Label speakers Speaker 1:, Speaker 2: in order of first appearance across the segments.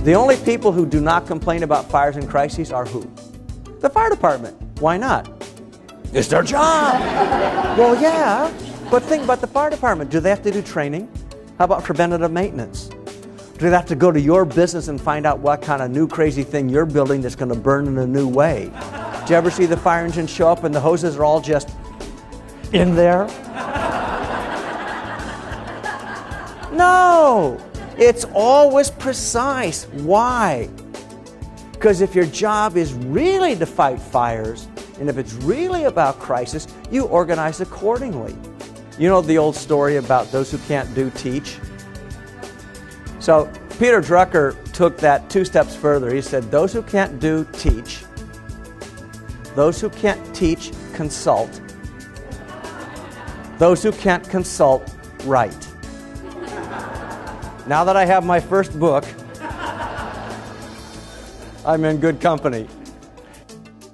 Speaker 1: The only people who do not complain about fires and crises are who? The fire department. Why not? It's their job. Well, yeah, but think about the fire department. Do they have to do training? How about preventative maintenance? Do they have to go to your business and find out what kind of new crazy thing you're building that's going to burn in a new way? Do you ever see the fire engine show up and the hoses are all just in there? No, it's always precise. Why? Because if your job is really to fight fires, and if it's really about crisis, you organize accordingly. You know the old story about those who can't do, teach? So Peter Drucker took that 2 steps further. He said, those who can't do, teach. Those who can't teach, consult. Those who can't consult, write. Now that I have my first book, I'm in good company.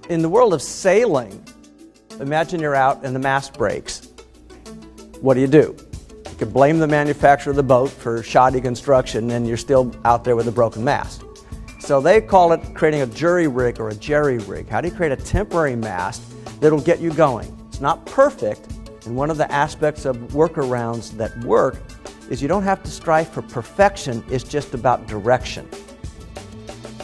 Speaker 1: In the world of sailing, imagine you're out and the mast breaks. What do? You could blame the manufacturer of the boat for shoddy construction and you're still out there with a broken mast. So they call it creating a jury rig or a jerry rig. How do you create a temporary mast that'll get you going? It's not perfect, and one of the aspects of workarounds that work is you don't have to strive for perfection, it's just about direction.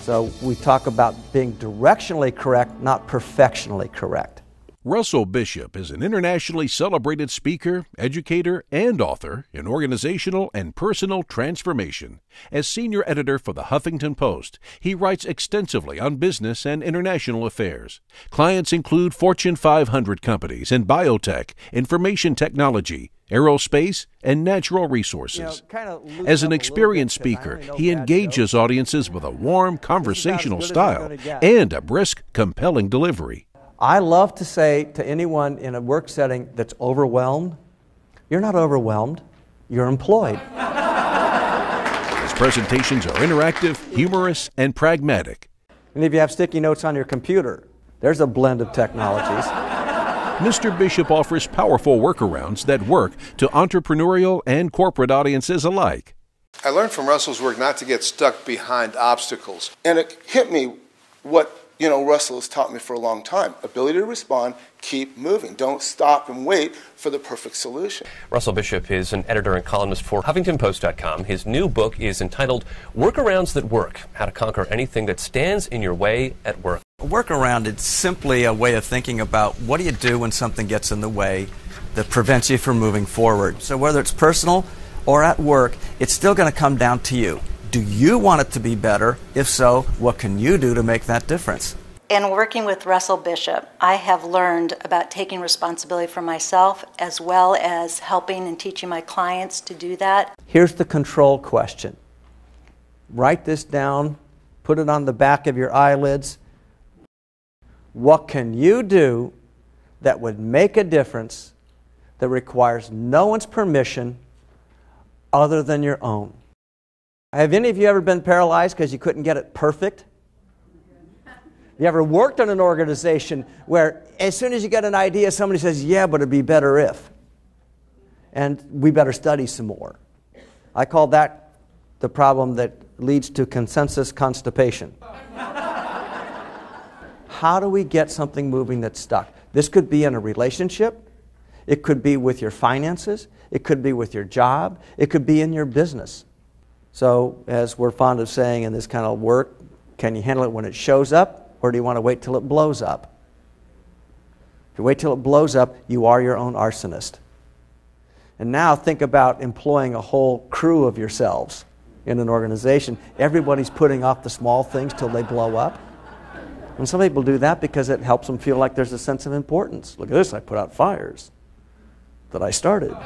Speaker 1: So we talk about being directionally correct, not perfectionally correct.
Speaker 2: Russell Bishop is an internationally celebrated speaker, educator, and author in organizational and personal transformation. As senior editor for the Huffington Post, he writes extensively on business and international affairs. Clients include Fortune 500 companies in biotech, information technology, aerospace, and natural resources. As an experienced speaker, he engages audiences with a warm, conversational style and a brisk, compelling delivery.
Speaker 1: I love to say to anyone in a work setting that's overwhelmed, you're not overwhelmed, you're employed.
Speaker 2: His presentations are interactive, humorous, and pragmatic.
Speaker 1: And if you have sticky notes on your computer, there's a blend of technologies.
Speaker 2: Mr. Bishop offers powerful workarounds that work to entrepreneurial and corporate audiences alike.
Speaker 3: I learned from Russell's work not to get stuck behind obstacles.
Speaker 4: And it hit me what Russell has taught me for a long time. Ability to respond, keep moving. Don't stop and wait for the perfect solution.
Speaker 5: Russell Bishop is an editor and columnist for HuffingtonPost.com. His new book is entitled Workarounds That Work, How to Conquer Anything That Stands in Your Way at Work.
Speaker 1: A workaround is simply a way of thinking about what do you do when something gets in the way that prevents you from moving forward. So whether it's personal or at work, it's still going to come down to you. Do you want it to be better? If so, what can you do to make that difference?
Speaker 6: In working with Russell Bishop, I have learned about taking responsibility for myself as well as helping and teaching my clients to do that.
Speaker 1: Here's the control question. Write this down, put it on the back of your eyelids. What can you do that would make a difference that requires no one's permission other than your own? Have any of you ever been paralyzed because you couldn't get it perfect? You ever worked in an organization where as soon as you get an idea, somebody says, yeah, but it'd be better if. And we better study some more. I call that the problem that leads to consensus constipation. How do we get something moving that's stuck? This could be in a relationship. It could be with your finances. It could be with your job. It could be in your business. So, as we're fond of saying in this kind of work, can you handle it when it shows up, or do you want to wait till it blows up? If you wait till it blows up, you are your own arsonist. And now think about employing a whole crew of yourselves in an organization. Everybody's putting off the small things till they blow up. And some people do that because it helps them feel like there's a sense of importance. Look at this, I put out fires that I started.